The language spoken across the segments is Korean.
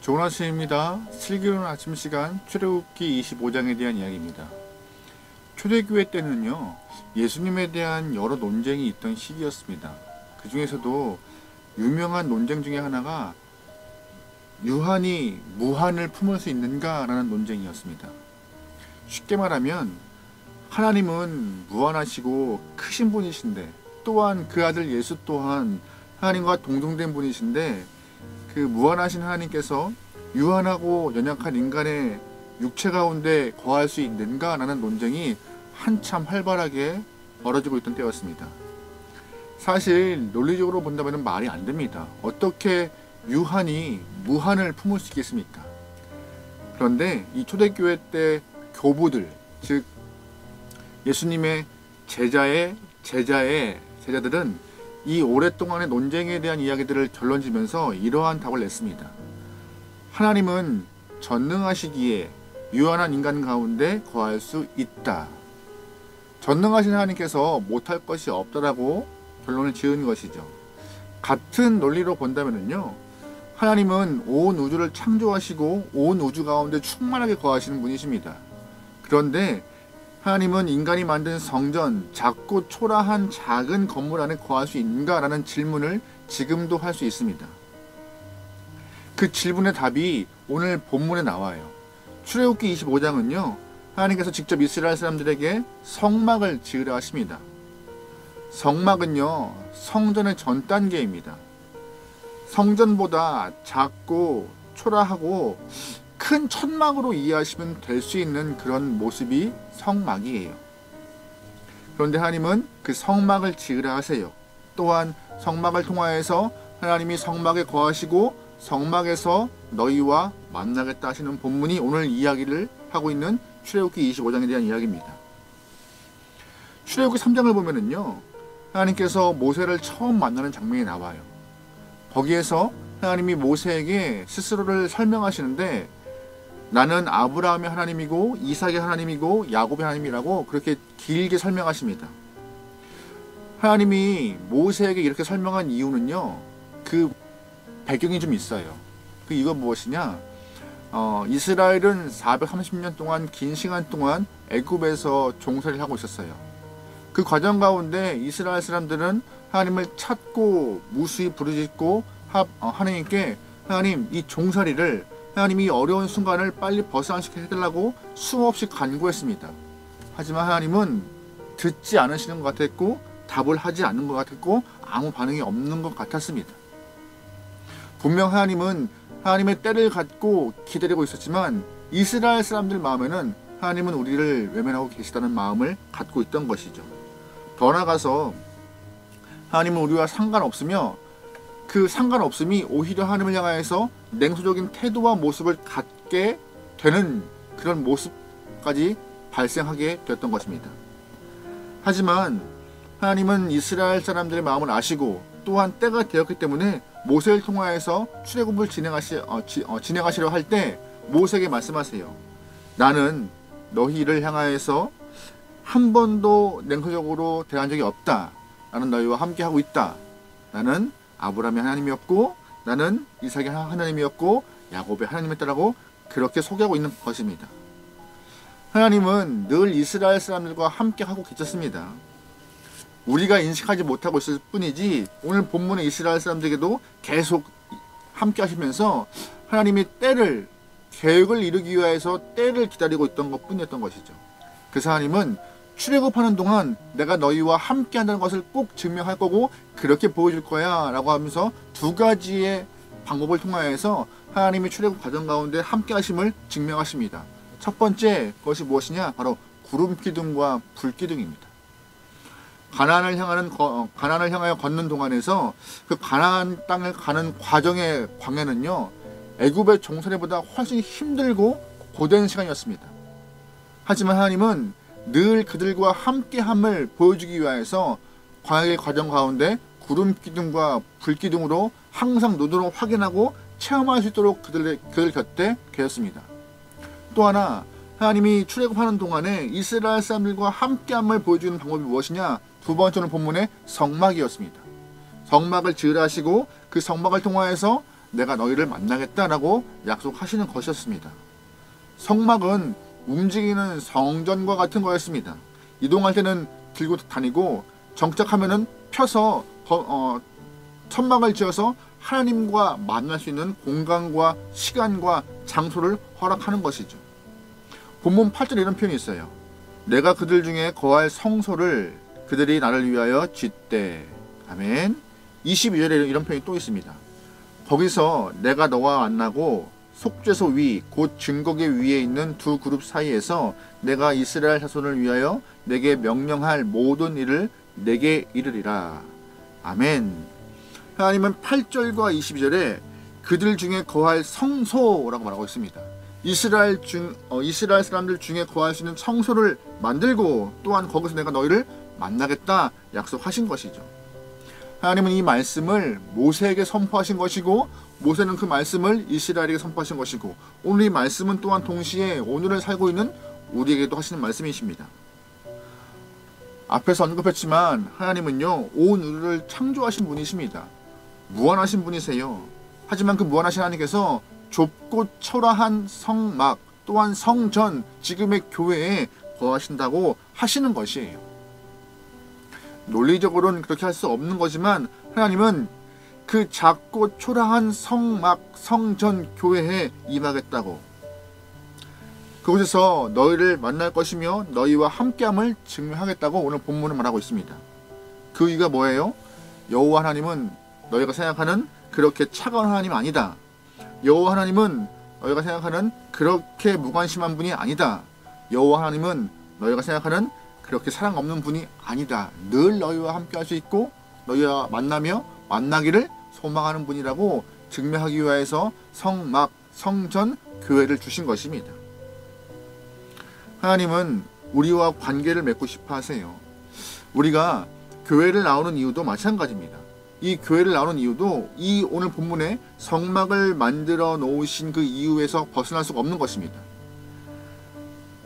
좋은 아침입니다. 슬기로운 아침 시간 출애굽기 25장에 대한 이야기입니다. 초대교회 때는요, 예수님에 대한 여러 논쟁이 있던 시기였습니다. 그 중에서도 유명한 논쟁 중에 하나가 유한이 무한을 품을 수 있는가라는 논쟁이었습니다. 쉽게 말하면 하나님은 무한하시고 크신 분이신데, 또한 그 아들 예수 또한 하나님과 동등된 분이신데, 그 무한하신 하나님께서 유한하고 연약한 인간의 육체 가운데 거할 수 있는가라는 논쟁이 한참 활발하게 벌어지고 있던 때였습니다. 사실 논리적으로 본다면 말이 안 됩니다. 어떻게 유한이 무한을 품을 수 있겠습니까? 그런데 이 초대교회 때 교부들, 즉 예수님의 제자들은 이 오랫동안의 논쟁에 대한 이야기들을 결론지면서 이러한 답을 냈습니다. 하나님은 전능하시기에 유한한 인간 가운데 거할 수 있다. 전능하신 하나님께서 못할 것이 없다라고 결론을 지은 것이죠. 같은 논리로 본다면요, 하나님은 온 우주를 창조하시고 온 우주 가운데 충만하게 거하시는 분이십니다. 그런데 하나님은 인간이 만든 성전, 작고 초라한 작은 건물 안에 거할 수 있는가라는 질문을 지금도 할 수 있습니다. 그 질문의 답이 오늘 본문에 나와요. 출애굽기 25장은요, 하나님께서 직접 이스라엘 사람들에게 성막을 지으라 하십니다. 성막은요, 성전의 전 단계입니다. 성전보다 작고 초라하고 큰 천막으로 이해하시면 될 수 있는 그런 모습이 성막이에요. 그런데 하나님은 그 성막을 지으라 하세요. 또한 성막을 통하여서 하나님이 성막에 거하시고 성막에서 너희와 만나겠다 하시는 본문이 오늘 이야기를 하고 있는 출애굽기 25장에 대한 이야기입니다. 출애굽기 3장을 보면은요, 하나님께서 모세를 처음 만나는 장면이 나와요. 거기에서 하나님이 모세에게 스스로를 설명하시는데, 나는 아브라함의 하나님이고 이삭의 하나님이고 야곱의 하나님이라고 그렇게 길게 설명하십니다. 하나님이 모세에게 이렇게 설명한 이유는요, 그 배경이 좀 있어요. 그 이유가 무엇이냐? 이스라엘은 430년 동안 긴 시간 동안 애굽에서 종살이를 하고 있었어요. 그 과정 가운데 이스라엘 사람들은 하나님을 찾고 무수히 부르짖고 하나님께 하나님, 이 종살이를 하나님이 어려운 순간을 빨리 벗어나시게 해달라고 수없이 간구했습니다. 하지만 하나님은 듣지 않으시는 것 같았고 답을 하지 않는 것 같았고 아무 반응이 없는 것 같았습니다. 분명 하나님은 하나님의 때를 갖고 기다리고 있었지만 이스라엘 사람들 마음에는 하나님은 우리를 외면하고 계시다는 마음을 갖고 있던 것이죠. 더 나아가서 하나님은 우리와 상관없으며 그 상관없음이 오히려 하나님을 향하여서 냉소적인 태도와 모습을 갖게 되는 그런 모습까지 발생하게 되었던 것입니다. 하지만 하나님은 이스라엘 사람들의 마음을 아시고 또한 때가 되었기 때문에 모세를 통하여서 출애굽을 진행하시려 할 때 모세에게 말씀하세요. 나는 너희를 향하여서 한 번도 냉소적으로 대한 적이 없다. 나는 너희와 함께하고 있다. 나는 아브라함의 하나님이었고 나는 이삭의 하나님이었고 야곱의 하나님이었다라고 그렇게 소개하고 있는 것입니다. 하나님은 늘 이스라엘 사람들과 함께하고 계셨습니다. 우리가 인식하지 못하고 있을 뿐이지 오늘 본문의 이스라엘 사람들에게도 계속 함께 하시면서 하나님이 때를, 계획을 이루기 위해서 때를 기다리고 있던 것 뿐이었던 것이죠. 그래서 하나님은 출애굽하는 동안 내가 너희와 함께 한다는 것을 꼭 증명할 거고 그렇게 보여줄 거야 라고 하면서 두 가지의 방법을 통하여서 하나님이 출애굽 과정 가운데 함께 하심을 증명하십니다. 첫 번째 것이 무엇이냐? 바로 구름 기둥과 불 기둥입니다. 가나안을 향하여 걷는 동안에서 그 가나안 땅을 가는 과정의 광야는요, 애굽의 종살이보다 훨씬 힘들고 고된 시간이었습니다. 하지만 하나님은 늘 그들과 함께함을 보여주기 위해서 광야의 과정 가운데 구름 기둥과 불 기둥으로 항상 눈으로 확인하고 체험할 수 있도록 그들 곁에 계셨습니다. 또 하나, 하나님이 출애굽하는 동안에 이스라엘 사람들과 함께함을 보여주는 방법이 무엇이냐? 두 번째는 본문의 성막이었습니다. 성막을 지으라 하시고 그 성막을 통하여서 내가 너희를 만나겠다라고 약속하시는 것이었습니다. 성막은 움직이는 성전과 같은 거였습니다. 이동할 때는 들고 다니고 정착하면은 펴서 천막을 지어서 하나님과 만날 수 있는 공간과 시간과 장소를 허락하는 것이죠. 본문 8절에 이런 표현이 있어요. 내가 그들 중에 거할 성소를 그들이 나를 위하여 짓되. 아멘. 22절에 이런 표현이 또 있습니다. 거기서 내가 너와 만나고 속죄소 위 곧 증거계 위에 있는 두 그룹 사이에서 내가 이스라엘 자손을 위하여 내게 명령할 모든 일을 내게 이르리라. 아멘. 하나님은 8절과 22절에 그들 중에 거할 성소라고 말하고 있습니다. 이스라엘 사람들 중에 거할 수 있는 성소를 만들고 또한 거기서 내가 너희를 만나겠다 약속하신 것이죠. 하나님은 이 말씀을 모세에게 선포하신 것이고 모세는 그 말씀을 이스라엘에게 선포하신 것이고 오늘 이 말씀은 또한 동시에 오늘을 살고 있는 우리에게도 하시는 말씀이십니다. 앞에서 언급했지만 하나님은요 온 우주를 창조하신 분이십니다. 무한하신 분이세요. 하지만 그 무한하신 하나님께서 좁고 초라한 성막 또한 성전 지금의 교회에 거하신다고 하시는 것이에요. 논리적으로는 그렇게 할 수 없는 거지만 하나님은 그 작고 초라한 성막 성전 교회에 임하겠다고 그곳에서 너희를 만날 것이며 너희와 함께함을 증명하겠다고 오늘 본문은 말하고 있습니다. 그 이유가 뭐예요? 여호와 하나님은 너희가 생각하는 그렇게 차가운 하나님 아니다. 여호와 하나님은 너희가 생각하는 그렇게 무관심한 분이 아니다. 여호와 하나님은 너희가 생각하는 그렇게 사랑 없는 분이 아니다. 늘 너희와 함께 할 수 있고 너희와 만나며 만나기를 소망하는 분이라고 증명하기 위해서 성막, 성전, 교회를 주신 것입니다. 하나님은 우리와 관계를 맺고 싶어 하세요. 우리가 교회를 나오는 이유도 마찬가지입니다. 이 교회를 나오는 이유도 이 오늘 본문에 성막을 만들어 놓으신 그 이유에서 벗어날 수가 없는 것입니다.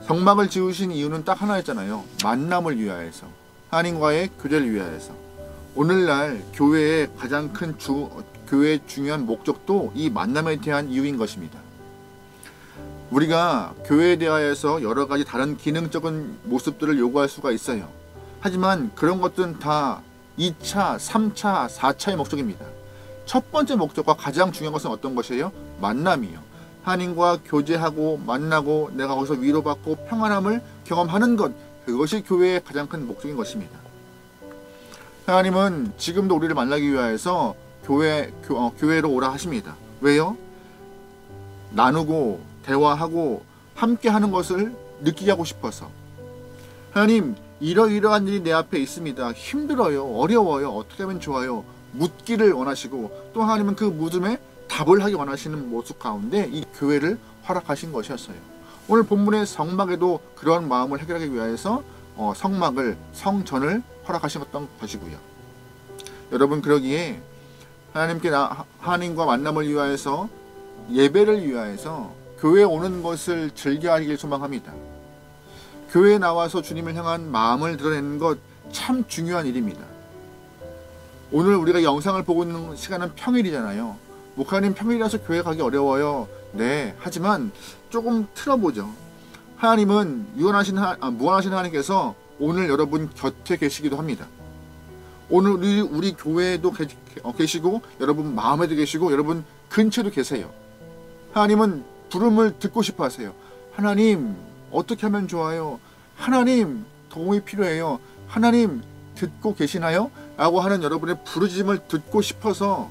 성막을 지으신 이유는 딱 하나였잖아요. 만남을 위하여서, 하나님과의 교제를 위하여서. 오늘날 교회의 가장 큰 교회의 중요한 목적도 이 만남에 대한 이유인 것입니다. 우리가 교회에 대하여서 여러 가지 다른 기능적인 모습들을 요구할 수가 있어요. 하지만 그런 것들은 다 2차, 3차, 4차의 목적입니다. 첫 번째 목적과 가장 중요한 것은 어떤 것이에요? 만남이요. 하나님과 교제하고 만나고 내가 거기서 위로받고 평안함을 경험하는 것, 그것이 교회의 가장 큰 목적인 것입니다. 하나님은 지금도 우리를 만나기 위하여서 교회로 오라 하십니다. 왜요? 나누고 대화하고 함께하는 것을 느끼게 하고 싶어서. 하나님, 이러이러한 일이 내 앞에 있습니다. 힘들어요. 어려워요. 어떻게 하면 좋아요. 묻기를 원하시고 또 하나님은 그 묻음에 답을 하기 원하시는 모습 가운데 이 교회를 허락하신 것이었어요. 오늘 본문의 성막에도 그런 마음을 해결하기 위해서 성막을, 성전을 허락하셨던 것이고요. 여러분, 그러기에 하나님과 만남을 위하여서, 예배를 위하여서 교회에 오는 것을 즐겨하기를 소망합니다. 교회에 나와서 주님을 향한 마음을 드러내는 것 참 중요한 일입니다. 오늘 우리가 영상을 보고 있는 시간은 평일이잖아요. 목사님, 평일이라서 교회 가기 어려워요. 네, 하지만 조금 틀어보죠. 하나님은 무한하신 하나님께서 오늘 여러분 곁에 계시기도 합니다. 오늘 우리 교회에도 계시고 여러분 마음에도 계시고 여러분 근처에도 계세요. 하나님은 부름을 듣고 싶어 하세요. 하나님, 어떻게 하면 좋아요? 하나님, 도움이 필요해요. 하나님, 듣고 계시나요? 라고 하는 여러분의 부르짖음을 듣고 싶어서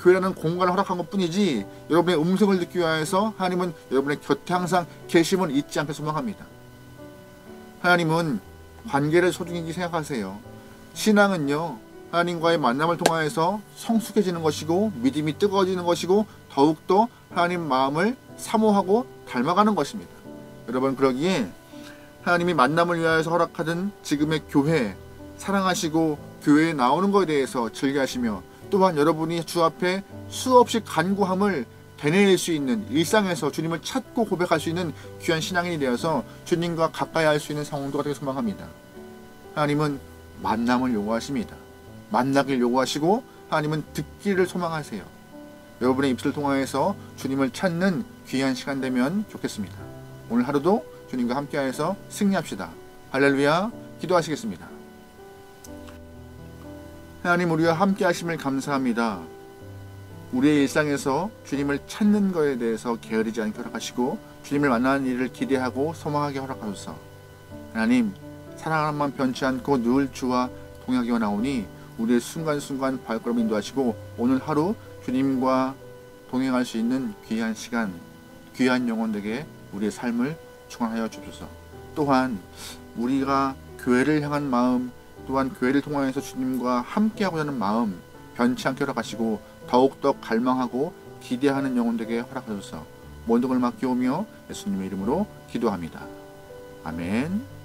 교회라는 공간을 허락한 것 뿐이지, 여러분의 음성을 듣기 위해서 하나님은 여러분의 곁에 항상 계심을 잊지 않게 소망합니다. 하나님은 관계를 소중히 생각하세요. 신앙은요, 하나님과의 만남을 통하여서 성숙해지는 것이고 믿음이 뜨거워지는 것이고 더욱더 하나님 마음을 사모하고 닮아가는 것입니다. 여러분, 그러기에 하나님이 만남을 위하여서 허락하던 지금의 교회, 사랑하시고 교회에 나오는 것에 대해서 즐겨하시며 또한 여러분이 주 앞에 수없이 간구함을 되뇌일 수 있는, 일상에서 주님을 찾고 고백할 수 있는 귀한 신앙인이 되어서 주님과 가까이 할 수 있는 상황도가 되길 소망합니다. 하나님은 만남을 요구하십니다. 만나길 요구하시고 하나님은 듣기를 소망하세요. 여러분의 입술을 통하여서 주님을 찾는 귀한 시간 되면 좋겠습니다. 오늘 하루도 주님과 함께하여서 승리합시다. 할렐루야. 기도하시겠습니다. 하나님, 우리와 함께하심을 감사합니다. 우리의 일상에서 주님을 찾는 것에 대해서 게으르지 않게 허락하시고 주님을 만나는 일을 기대하고 소망하게 허락하소서. 하나님, 사랑하는 변치 않고 늘 주와 동행하기와 나오니 우리의 순간순간 발걸음 인도하시고 오늘 하루 주님과 동행할 수 있는 귀한 시간, 귀한 영혼에게 우리의 삶을 충만하여 주소서. 또한 우리가 교회를 향한 마음, 또한 교회를 통하여서 주님과 함께하고자 하는 마음 변치 않게 허락하시고 더욱더 갈망하고 기대하는 영혼에게 허락하소서. 모든 걸 맡겨오며 예수님의 이름으로 기도합니다. 아멘.